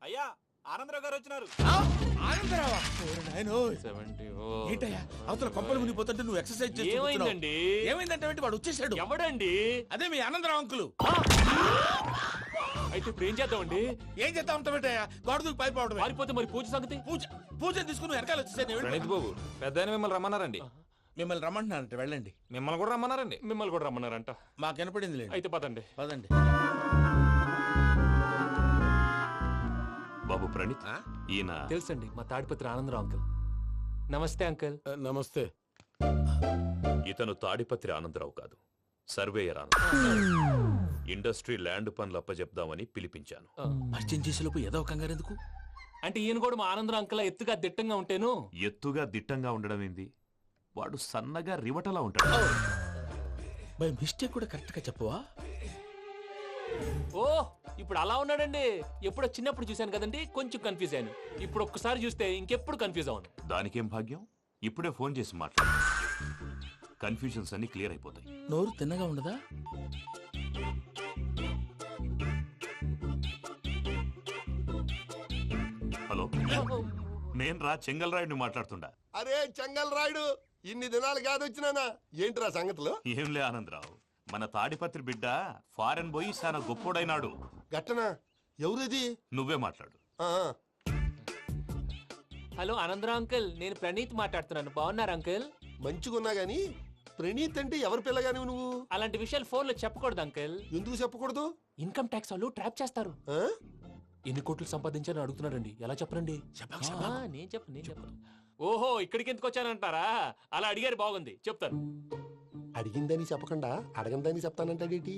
అయ్యా ఆనందరావు గారు వచ్చినారు. ఆనందరావా? ఏంటయ్యా అవతల కొంపలు మునిగిపోతుంటే నువ్వు ఎక్సర్సైజ్ ఏమైందండి? ఏమైందంటే వాడు వచ్చేసాడు. ఎవడండి? అదే మీ ఆనందరావు అంకులు. అయితే ఇప్పుడు ఏం చేద్దామండి? ఏం చేస్తా ఉంటావేటయ్యా? గోడ దూకి పైపోవడం. పారిపోతే మరి పూజ సంగతి? పూజ తీసుకుని వెనకాల వచ్చేసాను. ప్రణీత్ బాబు పెద్ద మిమ్మల్ని రమ్మన్నారండి. మిమ్మల్ని రమ్మంటున్నారంట, వెళ్ళండి. మిమ్మల్ని కూడా రమ్మన్నారండి. మిమ్మల్ని కూడా రమ్మన్నారంట. మాకు వినపడింది లేండి. అయితే పదండి. పదండి. బాబు ప్రణీత్, ఈయన తెలుసండి, మా తాడిపత్రి ఆనందరావు అంకుల్. నమస్తే అంకుల్. నమస్తే. ఇతను తాడిపత్రి ఆనందరావు కాదు, సర్వేయర్ ఆనందరావు. ఇండస్ట్రీ ల్యాండ్ పనులు అప్పచెప్దామని పిలిపించాను. పరిచయం చేసేలోపు ఏదో కంగారు ఎందుకు? అంటే ఈయన కూడా మా ఆనందరావు అంకుల్ ఎత్తుగా దిట్టంగా ఉంటేను. ఎత్తుగా దిట్టంగా ఉండడం ఏంది? వాడు సన్నగా రివటలా ఉంటాడు. బై మిస్టేక్ కూడా కరెక్ట్ గా చెప్పవా? ఓ ఇప్పుడు అలా ఉన్నాడండి. ఎప్పుడో చిన్నప్పుడు చూశాను కదండి, కొంచెం కన్ఫ్యూజ్ అయ్యాను. ఇప్పుడు ఒక్కసారి చూస్తే ఇంకెప్పుడు కన్ఫ్యూజ్ అవ్వను. దానికేం భాగ్యం, ఇప్పుడే ఫోన్ చేసి మాట్లాడు. కన్ఫ్యూజన్స్ అన్ని క్లియర్ అయిపోతాయి. నోరు తిన్నగా ఉండదా? హలో, నేను రా చెంగల్రాయుడిని మాట్లాడుతుండా. అరే చెంగల్ రాయుడు, ఇన్ని దినాలు కాదు వచ్చినానా? ఏంట్రా సంగతులు? ఏంలే ఆనందరావు, మన తాడిపత్రి బిడ్డ ఫారెన్ పోయి చాలా గొప్పోడైనాడు. గట్టనా? ఎవరిది? నువ్వే మాట్లాడు. ఆ, హలో ఆనందరావు అంకుల్, నేను ప్రణీత్ మాట్లాడుతున్నాను. బాగున్నారు అంకుల్? మంచిగున్నా గాని ప్రణీత్ అంటే ఎవరి పిల్లగాని నువ్వు? అలాంటి విషయాలు ఫోన్ లో చెప్పకూడదు అంకుల్. ఎందుకు చెప్పకూడదు? ఇన్కమ్ ట్యాక్స్ వాళ్ళు ట్రాప్ చేస్తారు. ఆ? ఎన్ని కోట్లు సంపాదించాలని అడుగుతున్నారండి. ఎలా చెప్పరండి? నేను చెప్పను. ఓహో, ఇక్కడికి ఎందుకు వచ్చానంటారా? అలా అడిగారు, బాగుంది, చెప్తాను. అడిగిందని చెప్పకుండా అడగందని చెప్తానంటాడేటి?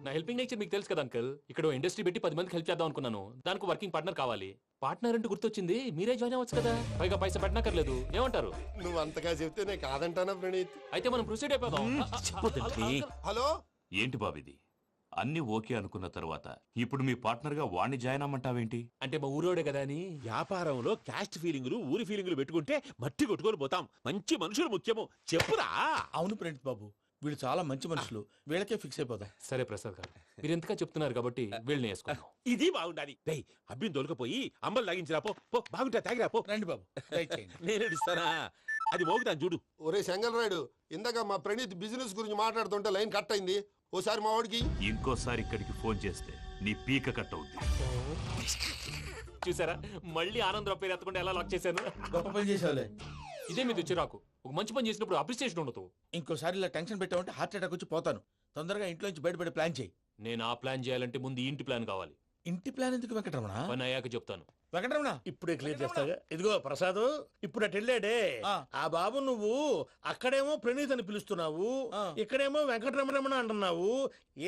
నా హెల్పింగ్ నేచర్ మీకు తెలుసు కదా అంకుల్. ఇక్కడ ఇండస్ట్రీ పెట్టి 10 మందికి హెల్ప్ చేద్దాం అనుకున్నాను. దానికి వర్కింగ్ పార్ట్నర్ కావాలి. పార్ట్నర్ అంటే గుర్తొచ్చింది, మీరే జాయిన్ అవ్వచ్చు కదా. పైగా పైసా పెట్టనక్కర్లేదు. ఏమంటారు? నువ్వు అంతగా చెప్తే నేను కాదంటానా ప్రణీత్? అయితే మనం ప్రొసీడ్ అయిపోదాం. హలో, ఏంటి బాబిది? అన్ని ఓకే అనుకున్న తర్వాత ఇప్పుడు మీ పార్ట్నర్ గా వాణ్ణి జాయిన్ అమ్మంటావేంటి? అంటే మా ఊరోడే కదా అని. వ్యాపారంలో క్యాస్ట్ ఫీలింగులు ఊరి ఫీలింగులు పెట్టుకుంటే మట్టి కొట్టుకొని పోతాం. మంచి మనుషులు ముఖ్యము. చెప్పురా. అవును ప్రణీత్ బాబు, వీళ్ళు చాలా మంచి మనుషులు. వీళ్ళకే ఫిక్స్ అయిపోదాం. సరే ప్రసాద్ గారు, మీరు ఎంతగా చెప్తున్నారు కాబట్టి వీళ్ళని వేసుకుందాం. ఇది బాగుండాలి. డేయ్ అబ్బిని దొలకపోయి అంబలు లాగించిరా పో. పో బాగుంటా తాగిరా పో. రండి బాబు, దయచేయండి. నేను ఇస్తానా? అది మోగుతాను చూడు. ఒరే చెంగల్ రాయుడు, ఇందాక మా ప్రణీత్ బిజినెస్ గురించి మాట్లాడుతుంటే లైన్ కట్ అయింది. ఓసారి మా వాడికి. ఇంకోసారి ఇక్కడికి ఫోన్ చేస్తే నీ పీక కట్ అవుద్ది. చూసారా, మళ్ళీ ఆనందరావు పేరు ఎత్తకుండా ఎలా లాక్ చేశాను. గొప్ప పని చేసేవాళ్ళే. ఇదే మీద చిరాకు. ఒక మంచి పని చేసినప్పుడు అప్రిసియేషన్ ఉండదు. ఇంకోసారి ఇలా టెన్షన్ పెట్టామంటే హార్ట్ అటాక్ వచ్చి పోతాను. తొందరగా ఇంట్లో నుంచి బయటపడే ప్లాన్ చేయి. నేను ఆ ప్లాన్ చేయాలంటే ముందు ఈ ఇంటి ప్లాన్ కావాలి. ఇంటి ప్లాన్ ఎందుకు వెంకటరమణ? పని అయ్యాక చెప్తాను. వెంకటరమణ ఇప్పుడే క్లియర్ చేస్తాగా. ఇదిగో ప్రసాద్, ఇప్పుడు అటు వెళ్ళాడే ఆ బాబు, నువ్వు అక్కడేమో ప్రణీత్ అని పిలుస్తున్నావు, ఇక్కడేమో వెంకటరమణ అంటున్నావు.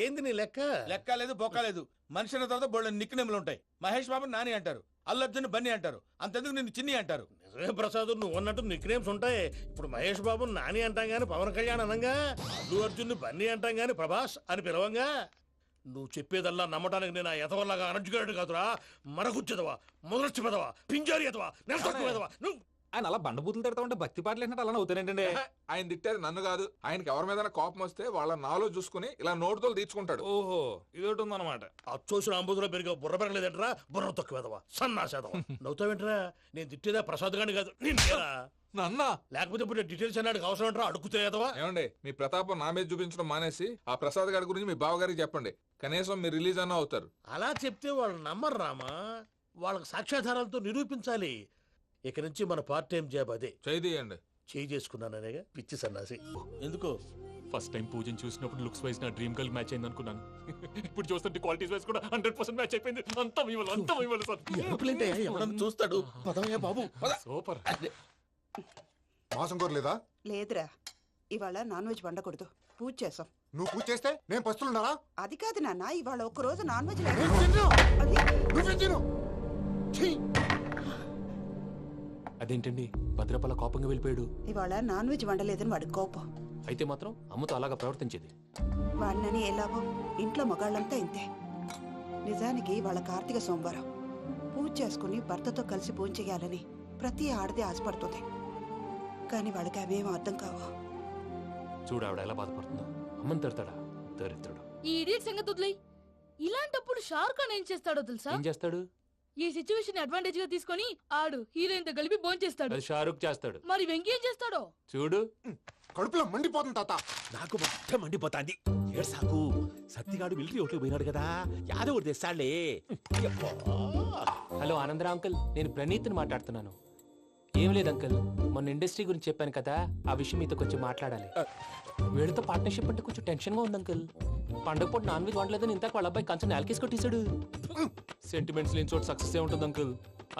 ఏంది నీ లెక్క? లెక్క లేదు, బొక్క లేదు. మనిషి అన్న తర్వాత బోళ్ళ నిక్నెములు ఉంటాయి. మహేష్ బాబు నాని అంటారు, అల్లర్జున్ బన్నీ అంటారు, అంతెందుకు నిన్ను చిన్ని అంటారు. నిజమే ప్రసాద్, నువ్వు అన్నట్టు నిక్ నేమ్స్ ఉంటాయి. ఇప్పుడు మహేష్ బాబు నాని అంటాం గాని పవన్ కళ్యాణ్ అనంగా, అల్లు అర్జున్ బన్నీ అంటాం గాని ప్రభాస్ అని పిలవంగా. నువ్వు చెప్పేదల్లా నమ్మటానికి నేను ఆ ఎతవల్లాగా అనర్జుకేటెడ్ కాదురా. మరగుచ్చదవా, మొదలచ్చి పెదవా, పింజారి ఎదవా, నెలసొక్కు పెదవా. నువ్వు ఆయన అలా బండబూతులు తిడతా ఉంటే భక్తి పాటలు ఏంటంటే అలా అవుతానంటే. ఆయన తిట్టేది నన్ను కాదు, ఆయనకి ఎవరి మీద కోపం వస్తే వాళ్ళ నాలో చూసుకుని ఇలా నోటుతో తీర్చుకుంటాడు. ఓహో, ఇదొకటి ఉందన్నమాట. అచ్చోసిన అంబుధులో పెరిగే బుర్ర పెరగలేదంటరా. బుర్ర తొక్కు వెదవా, సన్నాసేదవా. నవ్వుతావేంటరా? నేను తిట్టేదా ప్రసాద్ గాని కాదు, నిన్నేరా. నన్న లేకపోతే ఇప్పుడు డీటెయిల్స్ అన్నాడు అవసరం అంటారా? అడుగుతాయేదవా. ఏమండి, మీ ప్రతాపం నా మీద చూపించడం మానేసి ఆ ప్రసాద్ గారి గురించి మీ బావగారికి చెప్పండి. కనీసం మీరు రిలీజ్ అన్న అవుతారు. అలా చెప్తే వాళ్ళు నమ్మరు రామా. వాళ్ళకి సాక్ష్యాధారాలతో నిరూపించాలి. ఇక నుంచి మన పార్ట్ టైం జాబ్ అదే. చేయండి. చేయి చేసుకున్నాననేగా పిచ్చి సన్నాసి. ఎందుకు? ఫస్ట్ టైం పూజను చూసినప్పుడు లుక్స్ వైజ్ నా డ్రీమ్ గర్ల్ మ్యాచ్ అయింది అనుకున్నాను. ఇప్పుడు చూస్తుంటే క్వాలిటీస్ వైజ్ కూడా 100% మ్యాచ్ అయిపోయింది. అంతా మీ వల్ల సార్. ఎవడన్నా చూస్తాడు. పదవయ్యా బాబు, పద. సూపర్. మాసం కోరలేదా? లేదురా, ఇవాళ నాన్ వెజ్ వండకూడదు. పూజ చేసాం. నువ్వు పూజ చేస్తే నేను పస్తులున్నారా? అది కాదు నాన్న, ఇవాళ ఒక్కరోజు నాన్ వెజ్ అదేంటండి, భద్రపల కోపంగా వెళ్ళిపోయాడు. ఇవాళ నాన్ వెజ్ వండలేదని వాడి కోపం. అయితే మాత్రం అమ్మతో అలాగా ప్రవర్తించేది. వాడినని ఎలాగో ఇంట్లో మగాళ్ళంతా ఇంతే. నిజానికి వాళ్ళ కార్తీక సోమవారం పూజ చేసుకుని భర్తతో కలిసి పూజ చేయాలని ప్రతి ఆడది ఆశపడుతుంది. కానీ వాళ్ళకి అవేం అర్థం కావు. చూడు ఆవిడ ఎలా బాధపడుతుందో. అమ్మని తిడతాడా దరిద్రుడు. ఈ ఇడియట్ సంగతి వదిలేయ్. ఇలాంటప్పుడు షారుఖ్ ఖాన్ ఏం చేస్తాడో తెలుసా? ఏం చేస్తాడు? ఈ సిచ్యువేషన్ అడ్వాంటేజ్ గా తీసుకొని ఆడు హీరోయిన్ తో కలిపి భోంచేస్తాడు. అది షారుఖ్ చేస్తాడు. మరి వెంకీ ఏం చేస్తాడో చూడు. కడుపులో మండిపోతుంది తాత. నాకు మొత్తం మండిపోతాంది. ఏడు సాకు సత్తిగాడు మిలిటరీ ఒకటి పోయినాడు కదా, యాదవ్ ఒకటి తెస్తాడులే. యబ్బా. హలో ఆనందరా అంకుల్, నేను ప్రణీత్ని మాట్లాడుతున్నాను. ఏం లేదు అంకుల్, మొన్న ఇండస్ట్రీ గురించి చెప్పాను కదా, ఆ విషయం మీతో కొంచెం మాట్లాడాలి. వీళ్ళతో పార్ట్నర్షిప్ అంటే కొంచెం టెన్షన్ గా ఉంది అంకుల్. పండగ పూట నాన్ వెజ్ వండలేదని ఇంతకు వాళ్ళ అబ్బాయి కంచెం నేలకేసి కొట్టేశాడు. సెంటిమెంట్స్ లేని చోట సక్సెస్ ఏ ఉంటుంది అంకుల్.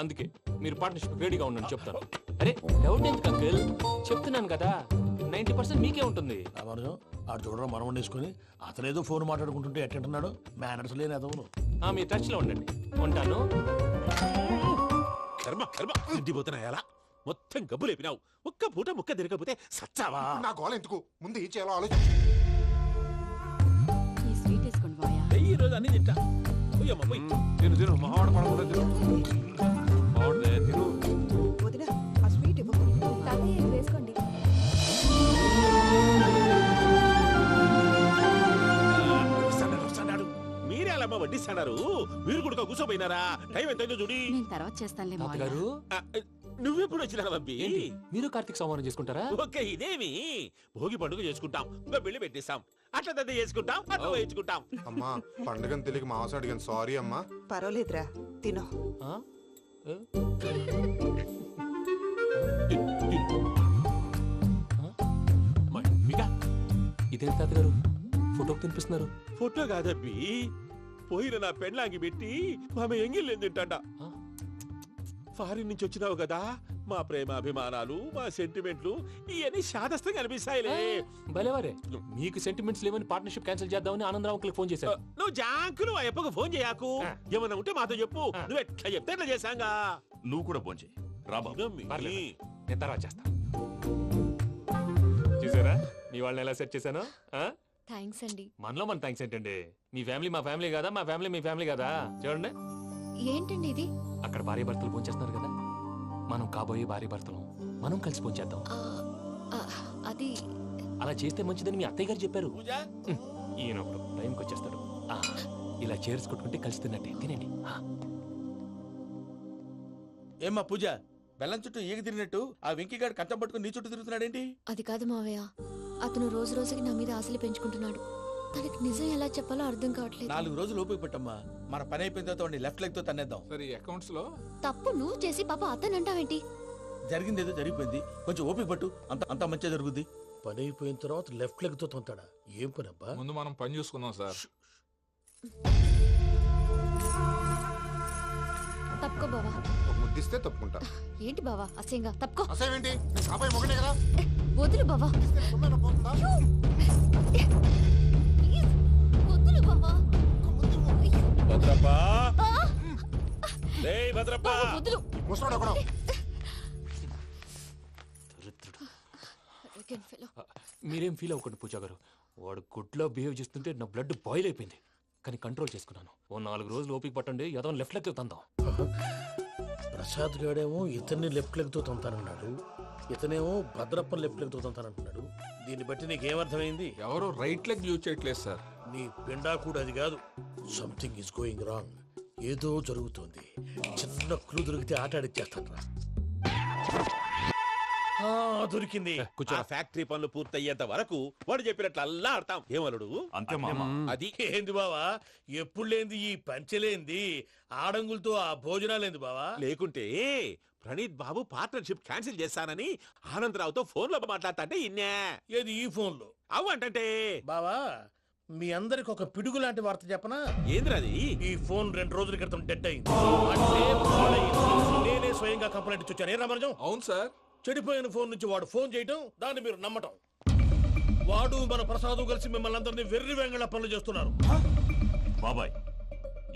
అందుకే మీరు పార్ట్నర్షిప్ రెడీగా ఉండండి చెప్తాను. అరే డౌట్ ఎందుకు అంకుల్, చెప్తున్నాను కదా 90% మీకే ఉంటుంది. రామానుజం ఆడు చూడడం మనం వండేసుకుని అతనేదో ఫోన్ మాట్లాడుకుంటుంటే ఎట్టంటున్నాడు. మేనర్స్ లేని అదవును. మీ టచ్ లో ఉండండి. ఉంటాను. కర్మ కర్మ తిండిపోతున్నా ఎలా మొత్తం గబ్బు లేపినావు. ఒక్క పూట ముక్క తిరగకపోతే సచ్చావా? నా గోల ఎందుకు, ముందు ఏం చేయాలో ఆలోచించు. ఈ స్వీట్ వేసుకోండి బాయా. ఈ రోజు అన్ని తింటా. పోయమ్మ, పోయ్. తిను తిను మావాడు పడకుండా తిను. మావాడిదే తిను. వదిన ఆ స్వీట్ ఇవ్వు. వేసుకోండి. వస్తాడు. మీరే అలా వడ్డిస్తాడారు. మీరు కూడా కూర్చోపోయినారా? టైం ఎంతైందో చూడి. నేను తర్వాత చేస్తానులే మావయ్య. తాతగారు ఆ, నువ్వెప్పుడు వచ్చినా బంబి? ఏంటి మీరు కార్తీక్ సంహారం చేసుకుంటారా? ఓకే, ఇదేమి భోగి పండుగ చేసుకుంటాం, ఇంకా పెళ్లి పెట్టేస్తాం, అట్లా దద్ద చేసుకుంటాం, అట్లా వేయించుకుంటాం. అమ్మా పండుగని తెలియక మాంసం అడిగాను, సారీ అమ్మా. పర్వాలేదురా, తినో. ఆ? ఏ? మమ్మిగా ఇదేంటి తాతగారు ఫోటోకి తినిపిస్తున్నారు? ఫోటో కాదబ్బి, పోయిన నా పెళ్ళాంగి పెట్టి ఆమె ఎంగిల్లేం తింటాడ. ఆ? ఫారిన్ నుంచి వచ్చినావు కదా, మా ప్రేమ అభిమానాలు, మా సెంటిమెంట్లు ఇవన్నీ శాదస్తంగా అనిపిస్తాయిలే. భలేవారే, మీకు సెంటిమెంట్స్ లేవని పార్ట్నర్షిప్ క్యాన్సిల్ చేద్దామని ఆనందరావు అంకుల్ ఫోన్ చేశారు. నువ్వు జాంకులు ఆ ఎప్పకు ఫోన్ చేయకు. ఏమన్నా ఉంటే మాతో చెప్పు. నువ్వు ఎట్లా చెప్తే ఎట్లా చేశాంగా. నువ్వు కూడా పోంచే రాబాబు. పర్లేదు, నేను తర్వాత చేస్తా. చూసారా మీ వాళ్ళని ఎలా సెట్ చేశాను? థ్యాంక్స్ అండి. మనలో మన థ్యాంక్స్ ఏంటండి? మీ ఫ్యామిలీ మా ఫ్యామిలీ కదా, మా ఫ్యామిలీ మీ ఫ్యామిలీ కదా. చూడండి, ఏంటండి ఇది? అక్కడ భార్య భర్తలు పోంచేస్తున్నారు కదా, మనం కాబోయే భార్య భర్తలు మనం కలిసి పోంచేద్దాం. అది అలా చేస్తే మంచిదని మీ అత్తయ్య గారు చెప్పారు. పూజ ఈయన ఒకడు టైంకి వచ్చేస్తాడు. ఇలా చేర్స్ కొట్టుకుంటే కలిసి తిన్నట్టే. తినండి. ఏమ్మా పూజ, బెల్లం చుట్టూ ఈగ తిరిగినట్టు ఆ వెంకీగాడు కంచం పట్టుకుని నీ చుట్టూ తిరుగుతున్నాడేంటి? అది కాదు మావయ్య, అతను రోజు రోజుకి నా మీద ఆశలు పెంచుకుంటున్నాడు. తనకి నిజం ఎలా చెప్పాలో అర్థం కావట్లేదు. 4 రోజులు ఓపిక పట్టమ్మా, మన పని అయిపోయిన తర్వాత వాడిని లెఫ్ట్ లెగ్ తో తన్నేద్దాం. సరే అకౌంట్స్ లో తప్పు నువ్వు చేసి పాప అతను అంటావేంటి? జరిగింది ఏదో జరిగిపోయింది, కొంచెం ఓపిక పట్టు, అంత మంచిగా జరుగుద్ది. పని అయిపోయిన తర్వాత లెఫ్ట్ లెగ్ తో తొంతాడా? ఏం పని అబ్బా? ముందు మనం పని చూసుకుందాం సార్. తప్పుకో బావా. ఒక ముద్దిస్తే తప్పుకుంటా. ఏంటి బావా అసహ్యంగా? తప్పుకో. అసేమేంటి, నీ కాబోయే మొగనే కదా. వదులు బావా. సొమ్మేనా పోతుందా? ప్లీజ్, వదులు బావా. భద్రప్ప, రేయ్ భద్రప్ప. బావా, వదులు. ముసలోడు ఒకడు. Arrogant fellow. మీరేం ఫీల్ అవ్వకండి పూజా గారు. వాడు గుడ్లో బిహేవ్ చేస్తుంటే నా బ్లడ్ బాయిల్ అయిపోయింది, కానీ కంట్రోల్ చేసుకున్నాను. ఓ 4 రోజులు ఓపిక పట్టండి, ఏదో లెఫ్ట్ లెగ్ తందాం. ప్రసాద్ గాడేమో ఇతన్ని లెఫ్ట్ లెగ్ తో తొంతానన్నాడు, ఇతనేమో భద్రప్పని లెఫ్ట్ లెగ్ తో తొంతానంటున్నాడు. దీన్ని బట్టి నీకేమర్థమైంది? ఎవరు రైట్ లెగ్ యూజ్ చేయట్లేదు సార్. నీ పిండా కూడా అది కాదు. Something is going wrong. ఏదో జరుగుతోంది. చిన్న క్లూ దొరికితే ఆట ఆడిచ్చేస్తాను రా. దొరికింది. ఆ ఫ్యాక్టరీ పనులు పూర్తయ్యేంత వరకు వాడు చెప్పినట్లు అల్లా ఆడతాం. ఏమలుడు అంతే మామ. అది ఏంది బావా, ఎప్పుడు లేంది ఈ పంచలేంది, ఆడంగులతో ఆ భోజనాలేంది బావా? లేకుంటే ప్రణీత్ బాబు పార్ట్నర్షిప్ క్యాన్సిల్ చేస్తానని ఆనందరావుతో ఫోన్ లో మాట్లాడతాంటే ఇన్నే. ఏది ఈ ఫోన్ లో? అవు అంటే బావా, మీ అందరికి ఒక పిడుగు లాంటి వార్త చెప్పనా? ఏంద్రది? ఈ ఫోన్ 2 రోజుల క్రితం డెడ్ అయింది. అంటే పాడైంది. నేనే స్వయంగా కంప్లైంట్ ఇచ్చి వచ్చాను. ఏ రామరాజం? అవును సార్. చెడిపోయిన ఫోన్ నుంచి వాడు ఫోన్ చేయటం, దాన్ని మీరు నమ్మటం. వాడు మన ప్రసాదు కలిసి మిమ్మల్ని అందరినీ వెర్రి వెంగళ పనులు చేస్తున్నారు. బాబాయ్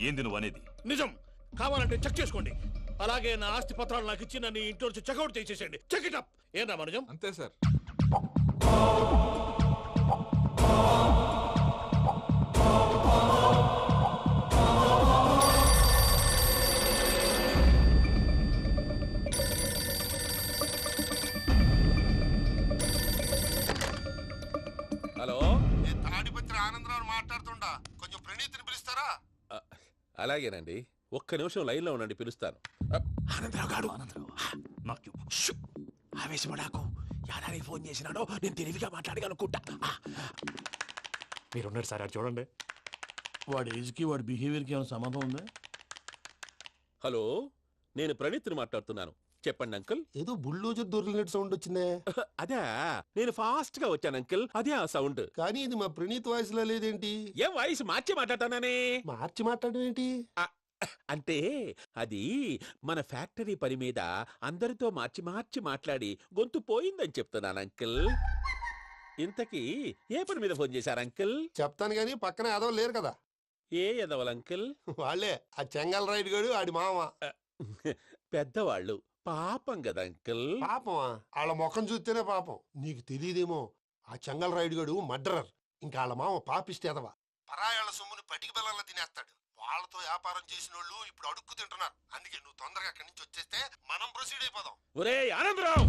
ఏంది నువ్వు అనేది? నిజం. కావాలంటే చెక్ చేసుకోండి. అలాగే నా ఆస్తి పత్రాలు నాకు ఇచ్చి నన్ను ఇంట్లో నుంచి చెక్అౌట్ చేసేసండి. Check it up. ఏం రామరాజం? అంతే సార్. హలో, నేను తాడిపత్రి ఆనందరావు మాట్లాడుతుండా, కొంచెం ప్రణీతిని పిలుస్తారా? అలాగేనండి. ఒక్క నిమిషం లైన్లో ఉండండి, పిలుస్తాను. ఆనందరావు గాడు ఆవేశపడాకు. యాదానికి ఫోన్ చేసినాడో నేను తెలివిగా మాట్లాడగలనుకుంటా. మీరున్నారు సార్, అది చూడండి. వాడి ఏజ్కి వాడి బిహేవియర్కి ఏమైనా సంబంధం ఉందా? హలో, నేను ప్రణీత్ని మాట్లాడుతున్నాను. చెప్పండి అంకుల్. ఏదో బుల్డోజర్ దొరికినట్టు సౌండ్ వచ్చిందే. అదే, నేను ఫాస్ట్ గా వచ్చాను అంకుల్, అదే ఆ సౌండ్. కానీ ఇది మా ప్రణీత్ వాయిస్ లో లేదేంటి? ఏం వాయిస్ మార్చి మాట్లాడతానని? మార్చి మాట్లాడడం ఏంటి? అంటే అది మన ఫ్యాక్టరీ పని మీద అందరితో మార్చి మార్చి మాట్లాడి గొంతు పోయిందని చెప్తున్నాను అంకుల్. ఇంతకీ ఏ పని మీద ఫోన్ చేశారు అంకుల్? చెప్తాను గానీ పక్కన ఏదో లేరు కదా. ఏ ఎదవలు అంకుల్? వాళ్ళే ఆ చెంగల్ రైడ్ గడు ఆడి మామ. పెద్దవాళ్ళు, పాపం కదా అంకుల్. పాపమా? వాళ్ళ ముఖం చూస్తేనే పాపం. నీకు తెలియదేమో, ఆ చెంగల్ రైడ్ గడు మర్డరర్. ఇంకా వాళ్ళ మామ పాపిస్తేదవా. పరాయాళ్ళ సొమ్ముని పటికి బెల్లంలో తినేస్తాడు. వాళ్ళతో వ్యాపారం చేసిన వాళ్ళు ఇప్పుడు అడుక్కు తింటున్నారు. అందుకే నువ్వు తొందరగా అక్కడి నుంచి వచ్చేస్తే మనం ప్రొసీడ్ అయిపోదాం. ఒరే ఆనందరావు!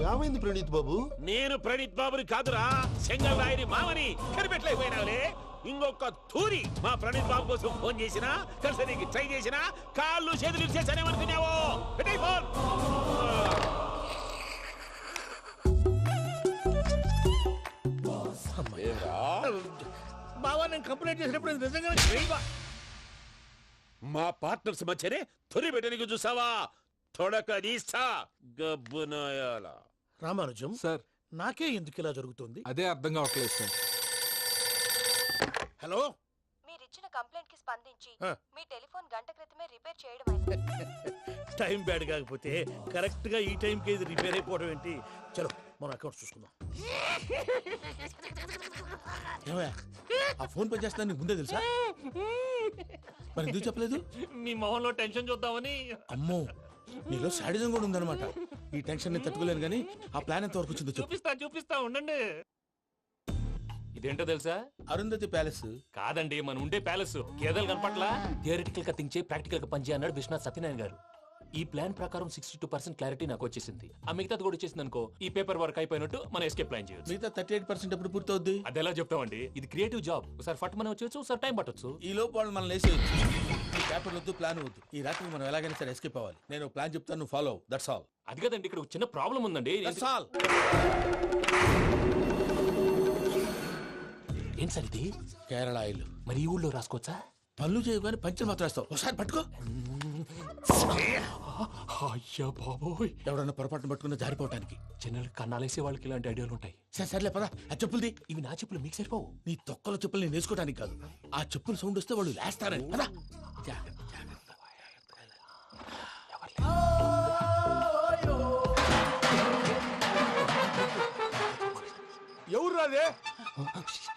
ఏమైంది ప్రణీత్ బాబు? నేను ప్రణీత్ బాబుని కాదురా, సెంగల్ రాయని మామని. కనిపెట్టలేకపోయినావులే. ఇంకొక తూరి మా ప్రణీత్ బాబు కోసం ఫోన్ చేసినా, కలిసి నీకు ట్రై చేసినా కాళ్ళు చేతులు చేశానేమనుకున్నావో. పెట్టేయ్ ఫోన్. బావా, నేను కంప్లైంట్ చేసినప్పుడు ఇది నిజంగానే చేయవా? మా పార్ట్నర్స్ మధ్యనే తొలి పెట్టడానికి చూసావా? తొడక నీస్తా గబ్బునాయాల. రామానుజం సార్, నాకే ఎందుకు ఇలా జరుగుతుంది? అదే అర్థం కావట్లేదు సార్. హలో, మీరిచ్చిన కంప్లైంట్ కి స్పందించి ఆ. మీ టెలిఫోన్ గంట క్రితమే రిపేర్ చేయడం టైం బ్యాడ్ కాకపోతే కరెక్ట్ గా ఈ టైంకి ఇది రిపేర్ అయిపోవడం ఏంటి? చలో మన అకౌంట్ చూసుకుందాం. ఏమయ్య, ఆ ఫోన్ పని చేస్తున్నా నీకు ముందే తెలుసా? మరి ఎందుకు చెప్పలేదు? మీ మొహంలో టెన్షన్ చూద్దామని. అమ్మో, నీలో శాడిజం కూడా ఉందన్నమాట. ఈ టెన్షన్ ని తట్టుకోలేను కానీ ఆ ప్లాన్ ఎంత వరకు వచ్చిందో చెప్పు. చూపిస్తా ఉండండి. ఇదేంటో తెలుసా? అరుంధతి ప్యాలెస్ కాదండి, మన ఉండే ప్యాలెస్. గేదెలు కనపట్లా? థియరిటికల్ గా థింక్ చేయి, ప్రాక్టికల్ గా పనిచేయి అన్నాడు విశ్వనాథ్ సత్యనారాయణ గారు. ఈ ప్లాన్ ప్రకారం 62% క్లారిటీ నాకు వచ్చేసింది. ఆ మిగతాది కూడా వచ్చేసింది అనుకో, ఈ పేపర్ వర్క్ అయిపోయినట్టు మనం ఎస్కేప్ ప్లాన్ చేయొచ్చు. మిగతా 38% ఎప్పుడు పూర్తవుద్ది? అది ఎలా చెప్తామండి? ఇది క్రియేటివ్ జాబ్. ఒకసారి ఫట్ మనం వచ్చేయచ్చు, ఒకసారి టైం పట్టొచ్చు. ఈ లోపు వాళ్ళు మనం లేసేయచ్చు. ఈ పేపర్ వద్దు, ప్లాన్ వద్దు. ఈ రాత్రి మనం ఎలాగైనా సరే ఎస్కేప్ అవ్వాలి. నేను ప్లాన్ చెప్తాను, నువ్వు ఫాలో. That's all. అది కదండి, ఇక్కడ ఒక చిన్న ప్రాబ్లం ఉందండి. That's all. ఏం సార్ ఇది? కేరళ ఆయిల్. మరి ఈ ఊళ్ళో రాసుకోవచ్చా? పనులు చేయవు కానీ పంచర్ మాత్రం వేస్తావు. ఒకసారి పట్టుకో. అయ్యా బాబోయ్, ఎవడన్నా పొరపాటున పట్టుకున్న జారిపోవటానికి. జనరల్ కన్నాలేసే వాళ్ళకి ఇలాంటి ఐడియాలు ఉంటాయి. సర్లే పదా, ఆ చెప్పులది. ఇవి నా చెప్పులు, మీకు సరిపోవు. నీ తొక్కల చెప్పులు నేను వేసుకోవడానికి కాదు, ఆ చెప్పులు సౌండ్ వస్తే వాళ్ళు లేస్తారని. పదా. ఎవరు రాదే?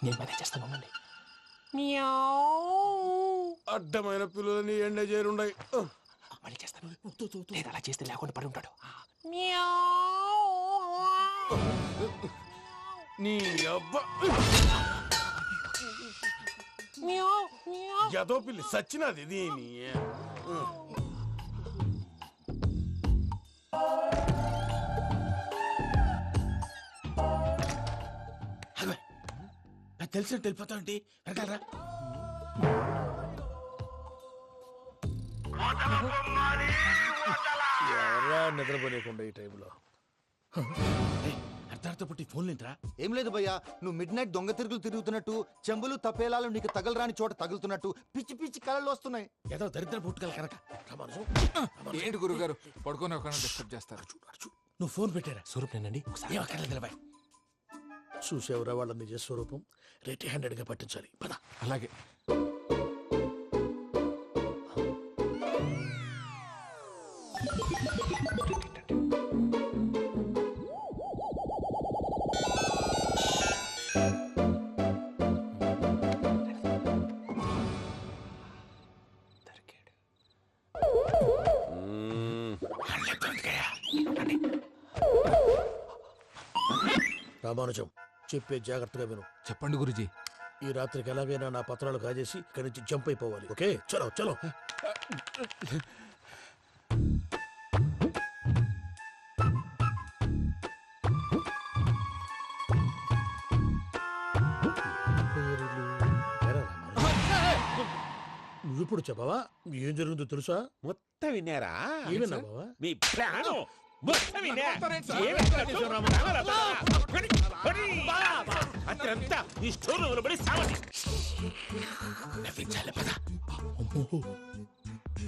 నేను మేనేజ్ చేస్తాను, ఉండండి. అడ్డమైన పిల్లలని ఎండ చేరుండయి. మళ్ళీ చేస్తాను. లేదు, అలా చేస్తే లేకుండా పడి ఉంటాడు. నీ అబ్బ ఎదో పిల్లి సచ్చినది దీని. నాకు తెలిసినట్టు వెళ్ళిపోతావంటి. వెనకాలరా. ఎవరా నిద్రపోలేకుండా ఈ టైంలో? అర్ధార్థ పుట్టి ఫోన్ లేంట్రా. ఏం లేదు భయ్యా, నువ్వు మిడ్ నైట్ దొంగ తిరుగులు తిరుగుతున్నట్టు, చెంబులు తపేలాలు నీకు తగలరాని చోట తగులుతున్నట్టు పిచ్చి పిచ్చి కళలు వస్తున్నాయి. ఏదో దరిద్ర పుట్టుకల కనుక. ఏంటి గురుగారు పడుకొని ఒక డిస్టర్బ్ చేస్తారు? నువ్వు ఫోన్ పెట్టారా? స్వరూప్ నేనండి. నిలబాయ్. చూసేవరా వాళ్ళ నిజ స్వరూపం. రెట్టి హ్యాండెడ్ గా పట్టించాలి. పద. అలాగే. రామానుజం, చెప్పే జాగ్రత్తగా విను. చెప్పండి గురుజీ. ఈ రాత్రికి ఎలాగైనా నా పత్రాలు కాజేసి ఇక్కడి నుంచి జంప్ అయిపోవాలి. ఓకే, చలో చలో. నువ్విప్పుడు చెప్పవా ఏం జరుగుతుందో తెలుసా? మొత్తం విన్నారా? ఏమన్నా బావా? మీ ప్రాణం మొత్తం విన్నా. అత్యంతా ఈ స్టోర్ రూమ్ పడి సావండి. నవ్వించాలి పద.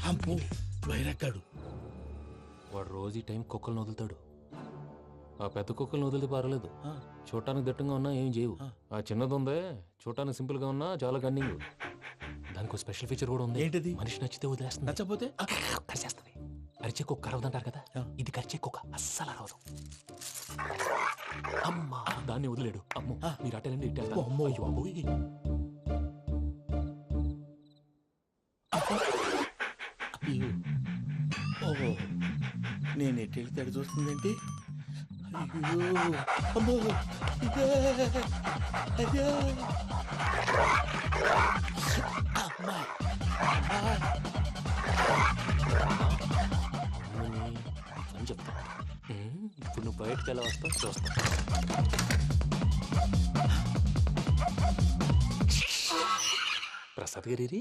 అమ్మో బైరక్కాడు. వాడు రోజు ఈ టైం కుక్కలను వదులుతాడు. ఆ పెద్ద కుక్కలను వదిలితే పర్వాలేదు, చూడటానికి దట్టంగా ఉన్నా ఏం చేయవు. ఆ చిన్నది ఉందే, చూడటానికి సింపుల్ గా ఉన్నా చాలా గన్నింగ్. దానికి స్పెషల్ ఫీచర్ కూడా ఉంది. ఏంటిది? మనిషి నచ్చితే వదిలేస్తుంది, నచ్చపోతే కరిచేస్తుంది. అరిచే కుక్క అరవదంటారు కదా, ఇది కరిచే కుక్క అస్సలు అరవదు. అమ్మా దాన్ని వదిలేడు. అమ్మో మీరు అటెండి ఇటు వెళ్తారు. అమ్మో అయ్యో అమ్మోయ్. ఓహో నేను ఎటు వెళ్తే అటు చూస్తుందేంటి? అయ్యో అమ్మో ఇదే అయ్యో అమ్మా అని చెప్తా. ఇప్పుడు నువ్వు బయటకు ఎలా వస్తావు చూస్తా. ప్రసాద్ గారి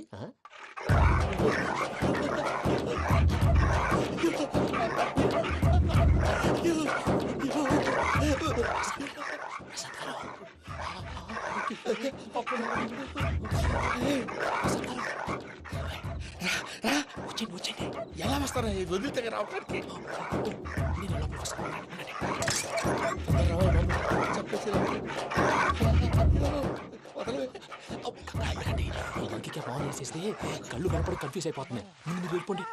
వచ్చండి. ఎలా వస్తారా వదిలితే రావడానికి? ఫోన్ వేసేస్తే కళ్ళు కనపడి కన్ఫ్యూజ్ అయిపోతున్నాయి. మీరు వెళ్ళిపోండి.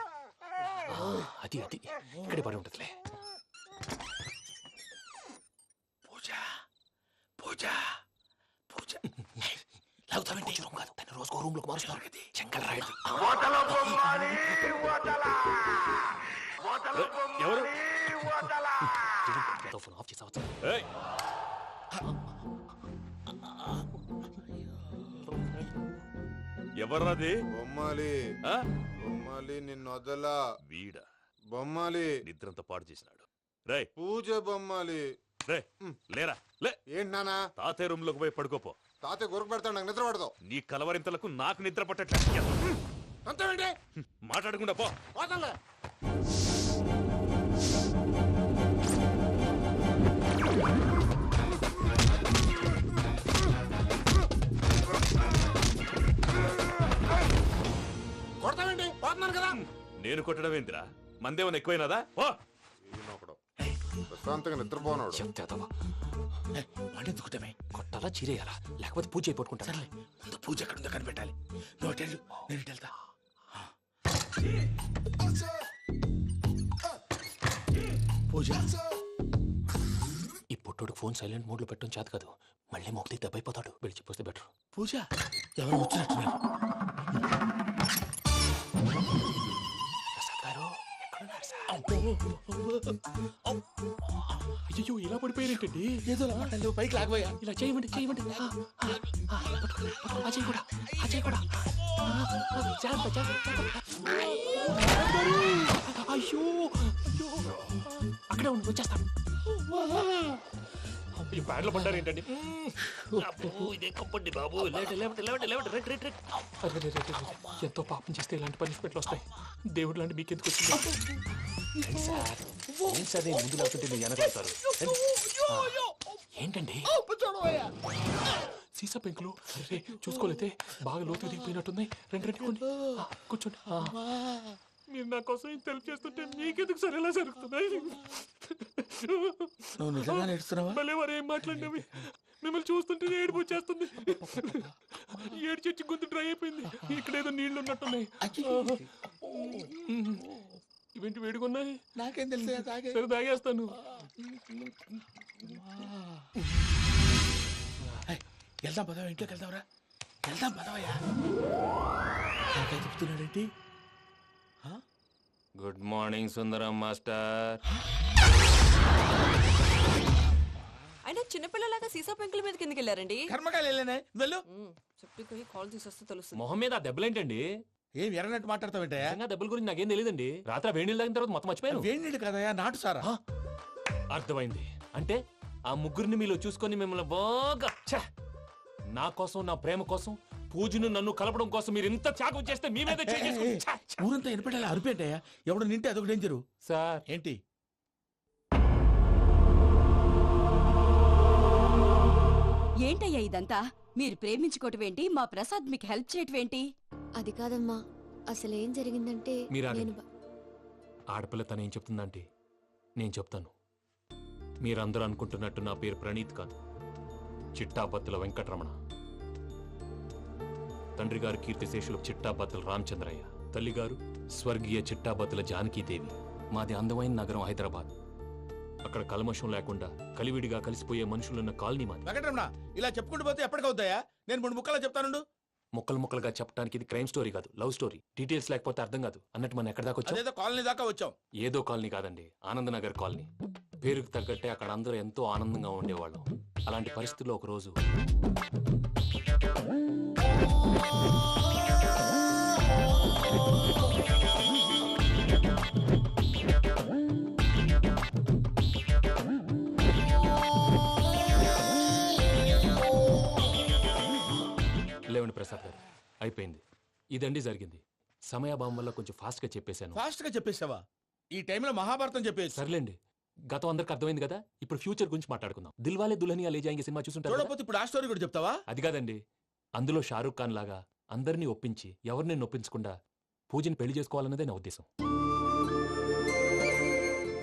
అది అది ఇక్కడే పడి ఉంటుందిలే. పూజ పూజ పూజ లాగుతామంటే రూమ్ కాదు, తన రోజుకో రూమ్ లోకి మారుస్తున్నారు కదా. చెంగల్ రాయుడు ఎవరు? ఫోన్ ఆఫ్ చేసావచ్చు. ఎవర్రాది? బొమ్మాలి బొమ్మాలి నిన్ను వదలా. వీడా బొమ్మాలి నిద్రంతా పాడు చేసినాడు. రే పూజ బొమ్మాలి. రే లేరా లే. ఏంటి నానా? తాతయ్య రూమ్ లోకి పోయి పడుకోపో. తాతయ్య గురకు పెడతాడు, నాకు నిద్ర పడతావు. నీ కలవరింతలకు నాకు నిద్ర పట్టట్లేదు. అంతేంటి? మాట్లాడకుండా పో. పోతాలే. కొడతావేంటి? పోతున్నాను కదా. నేను కొట్టడం ఏంటిరా? మందేమన్నా ఎక్కువైనదా? ఓ ప్రశాంతంగా నిద్రపోనాడు. చెప్తావా వాడెందుకుంటామే? కొట్టాలా చీరేయాలా లేకపోతే పూజ అయిపోట్టుకుంటా. సర్లే ముందు పూజ ఎక్కడుందో కనిపెట్టాలి. నువ్వు అటెళ్ళు, నేను ఇటు వెళ్తా. పూజ ఈ పుట్టోడు ఫోన్ సైలెంట్ మోడ్ లో పెట్టడం చేత కాదు. మళ్ళీ మొక్కి దెబ్బైపోతాడు. వెళ్ళి చెప్పొస్తే బెటర్. పూజ ఎవరు వచ్చినట్టున్నారు? ప్రసాద్ గారు ఎక్కడున్నారు సార్? అయ్యో ఇలా పడిపోయినట్టండి. ఏదో లేవు, పైకి లాగబోయా. ఇలా చేయమండి చేయమండి. అజయ్ కూడా అజయ్ కూడా జాగ్రత్త జాగ్రత్త. అయ్యో అక్కడే ఉండి వచ్చేస్తాను. ఈ బ్యాడ్లో పడ్డారు ఏంటండి? ఎంతో పాపం చేస్తే ఇలాంటి పనిష్మెంట్లు వస్తాయి. దేవుడు లాంటి మీకెందుకు వచ్చింది? ఏం సార్ నేను ముందు లేకుంటే మీరు వెనకాడతారు. ఏంటండి సీసా పెంకులు? అరే చూసుకోలేతే బాగా లోతు దిగిపోయినట్టున్నాయి. రెండు రెండు కూర్చోండి. మీరు నా కోసం ఇంత హెల్ప్ చేస్తుంటే మీకెందుకు సరే ఎలా జరుగుతున్నాయి? నువ్వు నిజంగా నేర్చుతున్నావా? మళ్ళీ వారు ఏం మాట్లాడినవి మిమ్మల్ని చూస్తుంటే ఏడుపు వచ్చేస్తుంది. ఏడు చెట్టు గొంతు డ్రై అయిపోయింది. ఇక్కడ ఏదో నీళ్లు ఉన్నట్టున్నాయి. ఇవేంటి వేడుకున్నాయి? నాకేం తెలుసు, సరే తాగేస్తాను. వెళ్దాం పదవా, ఇంట్లోకి వెళ్దాంరా. వెళ్దాం పదవయ్యా. చెప్తున్నాడేంటి? గుడ్ మార్నింగ్ సుందరం మాస్టర్. అయినా చిన్నపిల్లలాగా సీసా పెంకుల మీద కిందకి వెళ్ళారండి. కర్మకాయలు వెళ్ళానే వెళ్ళు. చెప్పి కాల్ తీసేస్తే తెలుస్తుంది. మొహం మీద ఆ దెబ్బలేంటండి? ఏం ఎర్రనట్టు మాట్లాడతావేంటయ్యా? దెబ్బల గురించి నాకేం తెలియదండి. రాత్రి వేడి నీళ్ళు తాగిన తర్వాత మొత్తం మర్చిపోయాను. వేడి నీళ్ళు కదయ్యా, నాటు సారా. అర్థమైంది. అంటే ఆ ముగ్గురిని మీలో చూసుకొని మిమ్మల్ని బాగా నా కోసం నా ప్రేమ కోసం పూజను నన్ను కలపడం కోసం మీరు ఇంత త్యాగం చేస్తే మీ మీద ఊరంతా వినపడేలా అరిపేంటయ్యా ఎవడు నింటే అదొక డేంజరు సార్. ఏంటి ఏంటయ్యా ఇదంతా? మీరు ప్రేమించుకోవటం ఏంటి? మా ప్రసాద్ మీకు హెల్ప్ చేయటం ఏంటి? అది కాదమ్మా, అసలు ఏం జరిగిందంటే మీరు నేను ఆగండి. ఆడపిల్ల తను ఏం చెప్తుందంటే నేను చెప్తాను. మీరందరూ అనుకుంటున్నట్టు నా పేరు ప్రణీత్ కాదు, చిట్టాబత్తుల వెంకటరమణ. తండ్రి గారు కీర్తిశేషులు చిట్టాబత్తుల రామచంద్రయ్య, తల్లిగారు స్వర్గీయ చిట్టాబత్తుల జానకీదేవి. మాది అందమైన నగరం హైదరాబాద్. అక్కడ కల్మషం లేకుండా కలివిడిగా కలిసిపోయే మనుషులున్న కాలనీ మాది. వెంకటరమణ ఇలా చెప్పుకుంటూ పోతే ఎప్పటికవుతాయా? నేను 3 ముక్కలా చెప్తానుండు. ముక్కలు ముక్కలుగా చెప్పడానికి ఇది క్రైమ్ స్టోరీ కాదు, లవ్ స్టోరీ. డీటెయిల్స్ లేకపోతే అర్థం కాదు. అన్నట్టు మనం ఎక్కడ దాకా వచ్చాం? అదేదో కాలనీ దాకా వచ్చాం. ఏదో కాలనీ కాదండి, ఆనందనగర్ కాలనీ. పేరుకు తగ్గట్టే అక్కడ అందరూ ఎంతో ఆనందంగా ఉండేవాళ్ళం. అలాంటి పరిస్థితుల్లో ఒక రోజు లేవండి ప్రసాద్ గారు, అయిపోయింది. ఇదండి జరిగింది. సమయాభావం వల్ల కొంచెం ఫాస్ట్ గా చెప్పేశాను. ఫాస్ట్ గా చెప్పేసావా? ఈ టైంలో మహాభారతం చెప్పేసి. సర్లేండి, గతం అందరికి అర్థమైంది కదా. ఇప్పుడు ఫ్యూచర్ గురించి మాట్లాడుకుందాం. దిల్వాలే దుల్హనియా లే జాయేంగే సినిమా చూసుంటారు కదా? చూడకపోతే ఇప్పుడు ఆ స్టోరీ కూడా చెప్తావా? అది కాదండి, అందులో షారూక్ ఖాన్ లాగా అందరినీ ఒప్పించి ఎవరిని నొప్పించకుండా పూజని పెళ్లి చేసుకోవాలన్నదే నా ఉద్దేశం.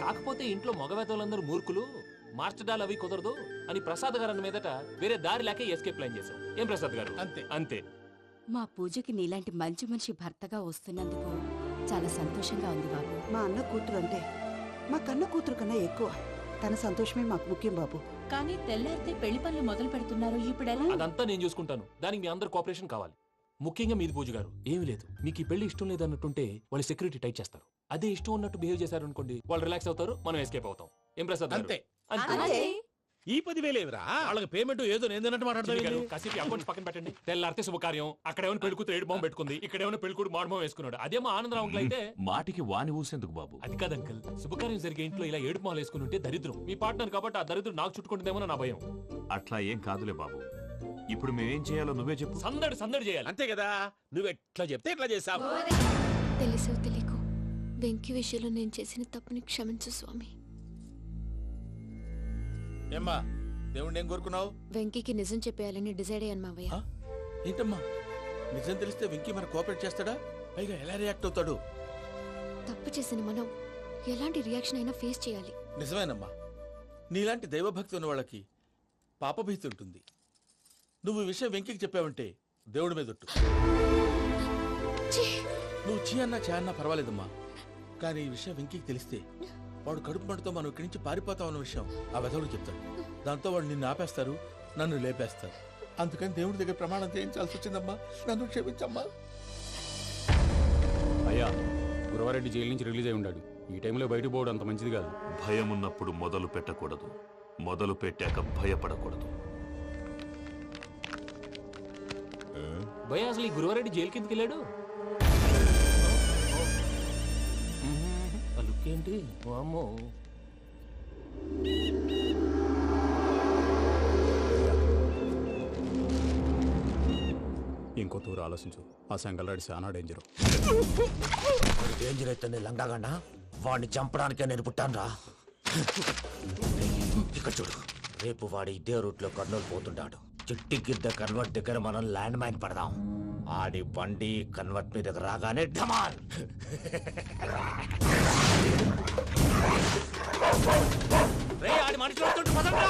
కాకపోతే ఇంట్లో మగవేతలందరూ మూర్ఖులు, మార్చడాలు అవి కుదరదు అని ప్రసాద్ గారు అన్న మీదట వేరే దారి లేక ఎస్కేప్ ప్లాన్ చేశాం. ఏం ప్రసాద్ గారు? అంతే అంతే. మా పూజకి నీలాంటి మంచి మనిషి భర్తగా వస్తున్నందుకు చాలా సంతోషంగా ఉంది బాబు. మా అన్న కూతురు అంటే మా కన్న కూతురు కన్నా ఎక్కువ. తన సంతోషమే మాకు ముఖ్యం బాబు. కానీ తెల్లారితే పెళ్లి పనులు మొదలు పెడుతున్నారు, ఇప్పుడెలా? అదంతా నేను చూసుకుంటాను. దానికి మీ అందరు కోఆపరేషన్ కావాలి. ముఖ్యంగా మీది పూజ గారు. ఏమీ లేదు, మీకు ఈ పెళ్లి ఇష్టం లేదు అన్నట్టుంటే వాళ్ళు సెక్యూరిటీ టైట్ చేస్తారు. అదే ఇష్టం ఉన్నట్టు బిహేవ్ చేశారు అనుకోండి, వాళ్ళు రిలాక్స్ అవుతారు, మనం ఎస్కేప్ అవుతాం. ఏం ప్రసాద్ గారు? అంతే. అంతే. ఈ 10,000 ఏమిరా? వాళ్ళకి పేమెంట్ ఏదో నేందన్నట్టు మాట్లాడతాను. కాసేపు అకౌంట్స్ పక్కన పెట్టండి. తెల్లారితే శుభకార్యం. అక్కడేమైనా పెళ్లి కూతురు ఏడు బాంబు పెట్టుకుంది, ఇక్కడేమైనా పెళ్లి కూతురు మాడు బాంబు వేసుకున్నాడు. అదేమో ఆనందరావు అంకుల్ అయితే మాటికి వాని ఊసేందుకు బాబు? అది కాదు అంకుల్, శుభకార్యం జరిగే ఇంట్లో ఇలా ఏడు మాలు వేసుకుని ఉంటే దరిద్రం. మీ పార్ట్నర్ కాబట్టి ఆ దరిద్రం నాకు చుట్టుకుంటుందేమో నా భయం. అట్లా ఏం కాదులే బాబు. ఇప్పుడు మేమేం చేయాలో నువ్వే చెప్పు. సందడి సందడి చేయాలి. అంతే కదా, నువ్వు ఎట్లా చెప్తే ఎట్లా చేసావు. తెలుసో తెలియకో వెంకీ విషయంలో నేను చేసిన తప్పుని క్షమించు స్వామి. ఏమ్మా, దేవుణ్ణి ఏం కోరుకున్నావు? వెంకీకి నిజం చెప్పేయాలని డిసైడ్ అయ్యాను మావయ్య. ఏంటమ్మా, నిజం తెలిస్తే వెంకీ మన కోఆపరేట్ చేస్తాడా? పైగా ఎలా రియాక్ట్ అవుతాడు? తప్పు చేసిన మనం ఎలాంటి రియాక్షన్ అయినా ఫేస్ చేయాలి. నిజమేనమ్మా, నీలాంటి దైవభక్తి ఉన్న వాళ్ళకి పాపభీతి ఉంటుంది. నువ్వు ఈ విషయం వెంకీకి చెప్పావంటే దేవుడి మీద ఒట్టు. నువ్వు చీ అన్నా చే అన్నా పర్వాలేదమ్మా, కానీ ఈ విషయం వెంకీకి తెలిస్తే వాడు కడుపు మంటతో మనం ఇక్కడి నుంచి పారిపోతాం అన్న విషయం ఆ వెధవుడు చెప్తాడు. దాంతో వాడు నిన్ను ఆపేస్తారు, నన్ను లేపేస్తారు. అందుకని దేవుడి దగ్గర ప్రమాణం చేయించాల్సి వచ్చిందమ్మా, నన్ను క్షమించమ్మా. అయ్యా, గురవారెడ్డి జైలు నుంచి రిలీజ్ అయి ఉన్నాడు. ఈ టైంలో బయటకు పోవడం అంత మంచిది కాదు. భయం ఉన్నప్పుడు మొదలు పెట్టకూడదు, మొదలు పెట్టాక భయపడకూడదు. భయ అసలు ఈ గురువారెడ్డి జైలు కిందకి వెళ్ళాడు. ఏంటి వామ్మో. ఇంకో తూరు ఆలోచించు. ఆ సంగల్రాడి చాలా డేంజర్. డేంజర్ అయితే లంగాగండ వాడిని చంపడానికే నేను పుట్టాను రా. ఇక్కడ చూడు, రేపు వాడు ఇదే రూట్ లో కర్నూలు పోతుంటాడు. చిట్టి గిద్ద కన్వర్ట్ దగ్గర మనం ల్యాండ్ మైన్ పడదాం. ఆడి బండి కన్వర్ట్ మీద రాగానే ఢమాన్. ఆడి మనుషులు వస్తుంటే పదండ్రా.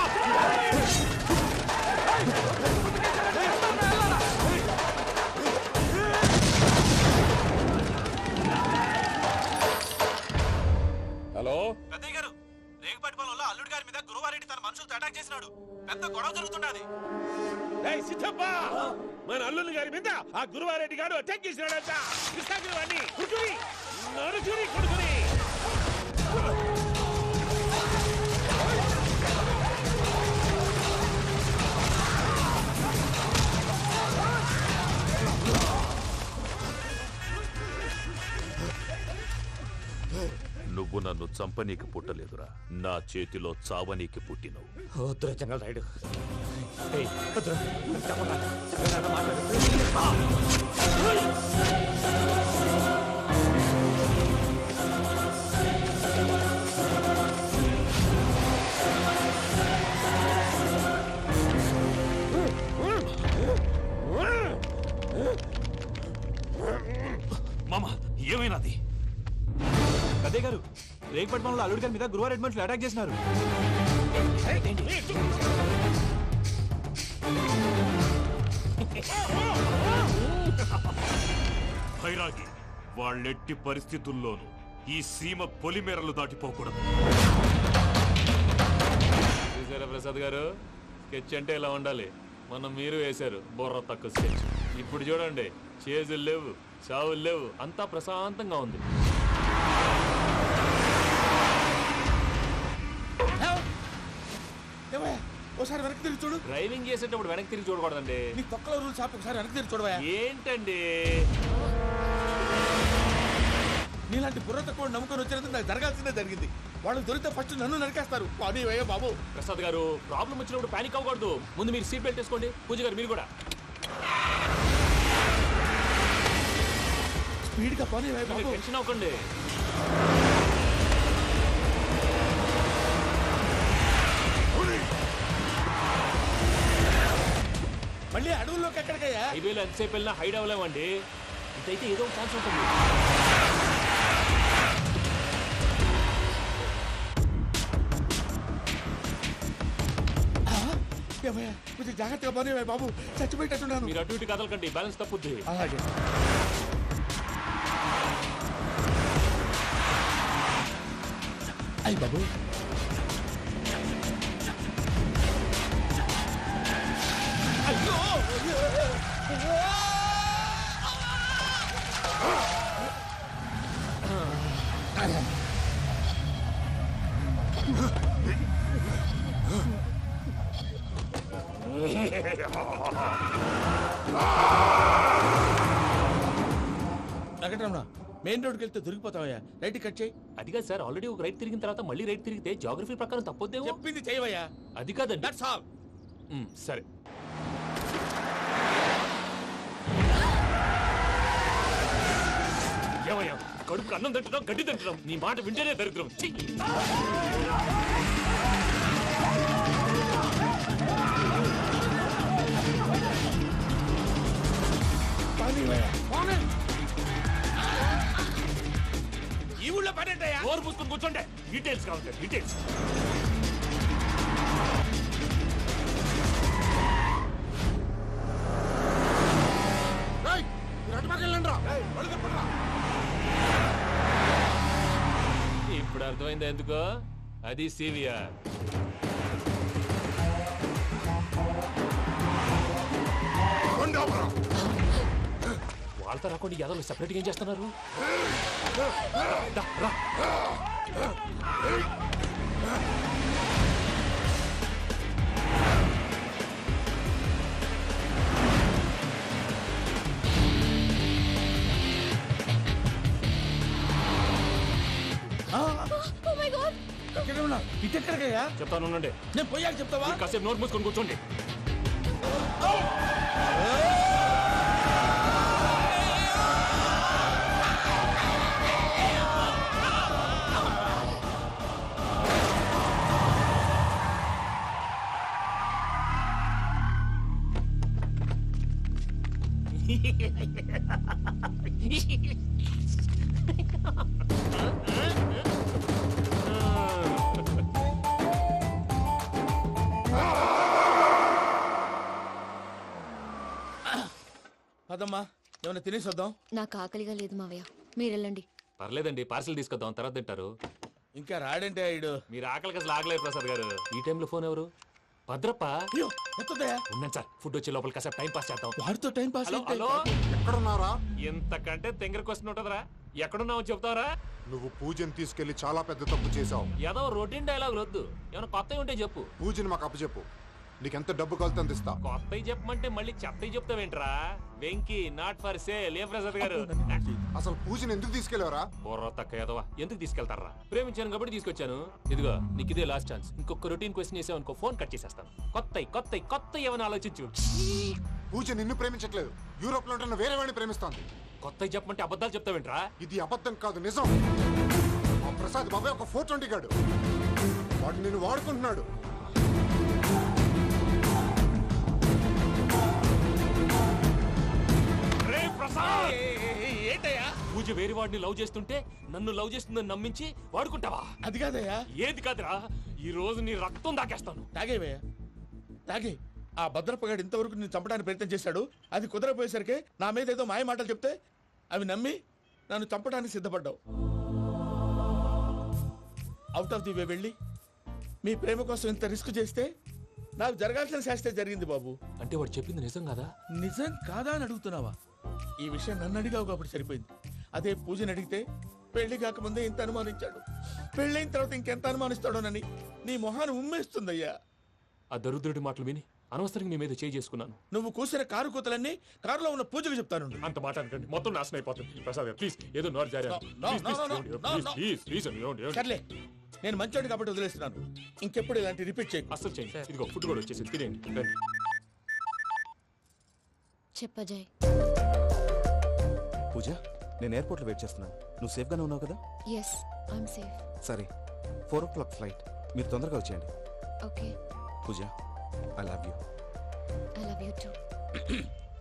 హలో పెద్దయ్య గారు, రేగుపాటి పొలంలో అల్లుడి గారి మీద గురువారెడ్డి తన మనుషులతో అటాక్ చేసినాడు. పెద్ద గొడవ జరుగుతున్నది. సిద్ధప్ప, మన అల్లుని గారి మీద ఆ గురువారెడ్డి గారు అటాక్ చేసినాడంట. కృష్ణాగిరి వాడిని కుడుకుని నడుచుని కొడుకుని. నువ్వు నువ్వు నన్ను చంపనీకి పుట్టలేదురా, నా చేతిలో చావనీకి పుట్టినవు. వద్దురా జంగల్ రైడ్. మామ ఏమైనాది? అదే గారు, రేగుపట్ మనలో అల్లుడి గారి మీద గురువారెడ్డి మనుషులు అటాక్ చేసినారు. భైరాగి, వాళ్ళెట్టి పరిస్థితుల్లోనూ ఈ సీమ పొలిమేరలు దాటిపోకూడదు. చూసారా ప్రసాద్ గారు, స్కెచ్ అంటే ఇలా ఉండాలి. మనం మీరు వేశారు బుర్ర తక్కువ స్కెచ్. ఇప్పుడు చూడండి, చేజులు లేవు, చావులు లేవు, అంతా ప్రశాంతంగా ఉంది. ఒకసారి వెనక్కి తిరిగి చూడు. డ్రైవింగ్ చేసేటప్పుడు వెనక్కి తిరిగి చూడకూడదండి. నీ తొక్కలో రూల్స్ ఆపి ఒకసారి వెనక్కి తిరిగి చూడవా. ఏంటండి నీలాంటి బుర్ర తక్కువ నమ్ముకొని వచ్చినందుకు నాకు జరగాల్సిందే జరిగింది. వాళ్ళు దొరికితే ఫస్ట్ నన్ను నరికేస్తారు. కానీ అయ్యో బాబు. ప్రసాద్ గారు, ప్రాబ్లం వచ్చినప్పుడు పానిక్ అవ్వకూడదు. ముందు మీరు సీట్ బెల్ట్ వేసుకోండి. పూజ గారు మీరు కూడా స్పీడ్గా పని బాబు. టెన్షన్ అవ్వకండి. మళ్ళీ అడవుల్లోకి ఎక్కడికయ్యా? హైవేలో ఎంతసేపు వెళ్ళినా హైడ్ అవ్వలేమండి. ఇదైతే ఏదో ఒక ఛాన్స్ ఉంటుంది. కొంచెం జాగ్రత్తగా పని బాబు, చచ్చిపోయేటట్టున్నాను. మీరు అటు ఇటు కదలకండి, బ్యాలెన్స్ తప్పుద్ది. అలాగే. అయ్యి బాబు, వెంకటరమణ, మెయిన్ రోడ్కి వెళ్తే దొరికిపోతావయ్యా. రైట్ కట్ చేయి. అది కాదు సార్, ఆల్రెడీ ఒక రైట్ తిరిగిన తర్వాత మళ్ళీ రైట్ తిరిగితే జాగ్రఫీ ప్రకారం తప్పొద్దేమో. చెప్పింది చేయవయ్యా. అది కాదండి. That's all. సరే. ఏమయ్యా, కడుపుకు అన్నం తింటున్నాం, గడ్డి తింటున్నాం, నీ మాట వింటేనే దరిద్రం. ఈ ఊళ్ళో పని ఏంటయ్యా? నోరు పూసుకొని కూర్చోండి. డీటెయిల్స్ కావాలి, డీటెయిల్స్. ఇప్పుడు అర్థమైంది ఎందుకో. అది సివిఆర్. వాళ్ళతో రాకుండా యాదవ్ సెపరేట్గా ఏం చేస్తున్నారు? రా. ఇటెక్కడికయ్యా? చెప్తాను ఉండండి. నేను పోయాక చెప్తావా? కాసేపు నోట్ మూసుకొని కూర్చోండి. అదమ్మా, ఏమైనా తినేసి వద్దాం. నాకు ఆకలిగా లేదు మావయ్య, మీరు వెళ్ళండి. పర్లేదండి, పార్సిల్ తీసుకొద్దాం, తర్వాత తింటారు. ఇంకా రాడంటే ఇడు. మీరు ఆకలికి అసలు ఆగలేదు ప్రసాద్ గారు. ఈ టైంలో ఫోన్ ఎవరు? భద్రప్ప. ఉన్నాను సార్, ఫుడ్ వచ్చే లోపల కాసేపు టైం పాస్ చేద్దాం. వాడితో టైం పాస్. హలో, ఎక్కడున్నారా? ఎంతకంటే తెంగర క్వశ్చన్ ఉంటుందిరా. ఎక్కడున్నావు చెప్తావరా? నువ్వు పూజని తీసుకెళ్లి చాలా పెద్ద తప్పు చేశావు. ఏదో రొటీన్ డైలాగ్ వద్దు, ఏమైనా కొత్తవి ఉంటే చెప్పు. పూజని మాకు అప్పచెప్పు. నీకెంత డబ్బు కలితే అంత ఇస్తా. కొత్తవి చెప్పమంటే మళ్ళీ చెత్తవి చెప్తావేంట్రా? Venky not for sale. ఏ ప్రసాద్ గారు అసలు పూజని ఎందుకు తీసుకెళ్లేవరా? బుర్ర తక్క ఏదవా, ఎందుకు తీసుకెళ్తారా? ప్రేమించాను కాబట్టి తీసుకొచ్చాను. ఇదిగో నీకు ఇదే లాస్ట్ ఛాన్స్. ఇంకొక రొటీన్ క్వశ్చన్ చేసావు అనుకో, ఫోన్ కట్ చేసేస్తాను. కొత్త ఏమైనా ఆలోచించు. పూజ నిన్ను ప్రేమించట్లేదు, యూరోప్ లో ఉంటున్న వేరే వాడిని ప్రేమిస్తోంది. కొత్తవి చెప్పమంటే అబద్ధాలు చెప్తావేంట్రా? ఇది అబద్ధం కాదు, నిజం. ఆ ప్రసాద్ బాబాయ్ ఒక 420 గాడు, వాడు నిన్ను వాడుకుంటున్నాడు. ఏంటయ్యా? పూజ వేరే వాడిని లవ్ చేస్తుంటే నన్ను లవ్ చేస్తుందని నమ్మించి వాడుకుంటావా? అది కాదయ్యా. ఏది కాదురా, ఈ రోజు నీ రక్తం దాకేస్తాను. తాగేవయ్యా, తాగే. ఆ భద్రపగాడు ఇంతవరకు నేను చంపడానికి ప్రయత్నం చేశాడు. అది కుదరపోయేసరికి నా మీద ఏదో మాయ మాటలు చెప్తే అవి నమ్మి నన్ను చంపడానికి సిద్ధపడ్డావు. అవుట్ ఆఫ్ ది వే వెళ్ళి మీ ప్రేమ కోసం ఇంత రిస్క్ చేస్తే నాకు జరగాల్సిన శాస్త్రే జరిగింది బాబు. అంటే వాడు చెప్పింది నిజం కదా? నిజం కాదా అని అడుగుతున్నావా? ఈ విషయం నన్ను అడిగావు కాబట్టి సరిపోయింది. అదే పూజని అడిగితే పెళ్లి కాకముందే ఇంత అనుమానించాడు, పెళ్ళైన తర్వాత ఇంకెంత అనుమానిస్తాడోనని నీ మొహాన్ని ఉమ్మేస్తుందయ్యా. ఆ దరిద్రుడి మాటలు విని అనవసరంగా నీ మీద చేయి చేసుకున్నాను. నువ్వు కూసిన కారు కూతలన్నీ కారులో ఉన్న పూజకు చెప్తాను. అంత మాట అనకండి, మొత్తం నాశనం అయిపోతుంది. ప్రసాద్ ప్లీజ్, ఏదో నోరు జారీ. సర్లే, నేను మంచోడు కాబట్టి వదిలేస్తున్నాను. ఇంకెప్పుడు ఇలాంటి రిపీట్ చేయి. అసలు చేయండి. ఇదిగో ఫుడ్ కూడా వచ్చేసి తినేయండి. రండి. చెప్పజాయ్. పూజ, నేను ఎయిర్పోర్ట్లో వెయిట్ చేస్తున్నాను. నువ్వు సేఫ్గానే ఉన్నావు కదా? Yes, I'm safe. సరే, 4 o'clock ఫ్లైట్. మీరు తొందరగా వచ్చేయండి. Okay. Pooja, I love you. I love you too.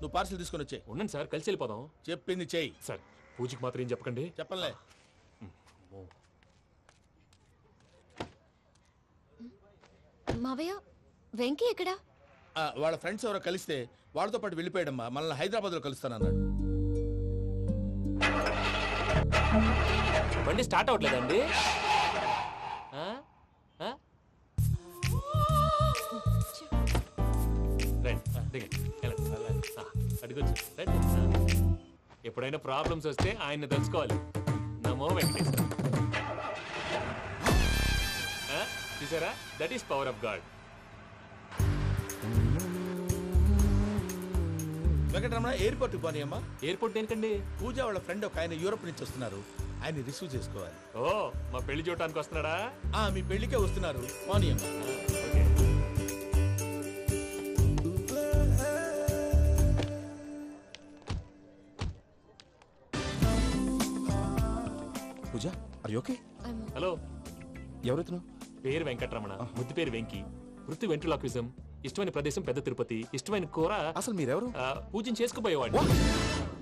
నువ్వు పార్సల్ తీసుకొని వచ్చే. ఉండండి సార్, కలిసి వెళ్ళిపోదాం. చెప్పింది చెయ్యి. సార్, పూజకి మాత్రం ఏం చెప్పకండి. చెప్పలే. మావయ్య, వెంకీ ఎక్కడా? వాళ్ళ ఫ్రెండ్స్ ఎవరో కలిస్తే వాళ్ళతో పాటు వెళ్ళిపోయాడమ్మా. మనల్ని హైదరాబాద్లో కలుస్తానన్నాడు. బండి స్టార్ట్ అవ్వట్లేదండి. ఎప్పుడైనా ప్రాబ్లమ్స్ వస్తే ఆయన్ని తెలుసుకోవాలి. నమో వెంకటేశ్వర. చూసారా, that is power of God. Venkataramana, airport పోనీ అమ్మా. ఎయిర్పోర్ట్ దేనికండి? పూజ వాళ్ళ ఫ్రెండ్ ఒక ఆయన యూరోప్ నుంచి వస్తున్నారు, ఆయన రిసీవ్ చేసుకోవాలి. ఓ, మా పెళ్లి చూడటానికి వస్తున్నాడా? మీ పెళ్లికే వస్తున్నారు, పోనీ అమ్మా. పూజ, ఆర్ యు ఓకే? హలో, ఎవరైతును? పేరు వెంకటరమణ, ముద్దు పేరు వెంకీ, వృత్తి వెంట్రులాక్విజం, ఇష్టమైన ప్రదేశం పెద్ద తిరుపతి, ఇష్టమైన కూర. అసలు మీరెవరు? పూజను చేసుకుపోయేవాడు.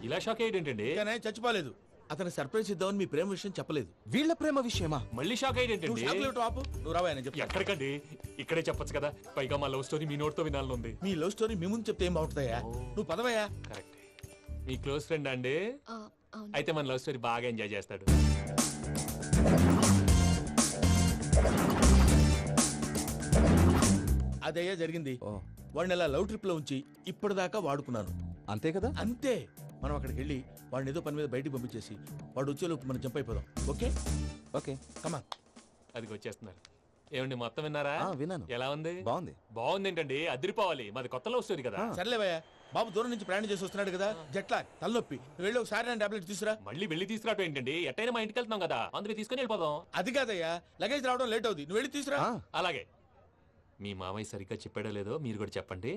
ఇలా షాక్ అయ్యేటండి. చచ్చిపోలేదు. అతను సర్ప్రైజ్ ఇద్దామని మీ ప్రేమ విషయం చెప్పలేదు. వీళ్ళ ప్రేమ విషయమా? మళ్ళీ షాక్ అయ్యేటండి. నువ్వు రావా చెప్పి. ఎక్కడికండి, ఇక్కడే చెప్పొచ్చు కదా. పైగా మా లవ్ స్టోరీ మీ నోటితో వినాలని ఉంది. మీ లవ్ స్టోరీ మీ ముందు చెప్తే ఏం బాగుంటుందయ్యా? నువ్వు పదవయ్యా. కరెక్ట్. మీ క్లోజ్ ఫ్రెండ్ అండి? అయితే మన లవ్ స్టోరీ బాగా ఎంజాయ్ చేస్తాడు. అదయ్యా జరిగింది. వాడిని అలా లవ్ ట్రిప్ లో ఉంచి ఇప్పటిదాకా వాడుకున్నాను. అంతే కదా? అంతే. మనం అక్కడికి వెళ్ళి వాడిని ఏదో పని మీద బయటికి పంపించేసి వాడు వచ్చేలోపు మనం జంప్ అయిపోదాం. ఓకే ఓకే, కమా. అది వచ్చేస్తున్నారు. ఏమండి, మొత్తం విన్నారా? విన్నాను. ఎలా ఉంది? బాగుంది. బాగుంది ఏంటండి, అదిరిపోవాలి. మాది కొత్త లవ్ స్టోరీ కదా. సర్లేవయ్యా, బాబు దూరం నుంచి ప్రయాణం చేసి వస్తున్నాడు కదా, జట్లా తలనొప్పి. వెళ్ళి ఒకసారి నా టాబ్లెట్ తీసుకురా. మళ్ళీ వెళ్ళి తీసుకురావటం ఏంటండి? ఎట్టైనా మా ఇంటికి వెళ్తున్నాం కదా, అందుకే తీసుకుని వెళ్ళిపోదాం. అది కాదయ్యా, లగేజ్ రావడం లేట్ అవుతుంది. నువ్వు వెళ్ళి తీసుకురా. అలాగే. మీ మామయ్య సరిగ్గా చెప్పాడో లేదో మీరు కూడా చెప్పండి.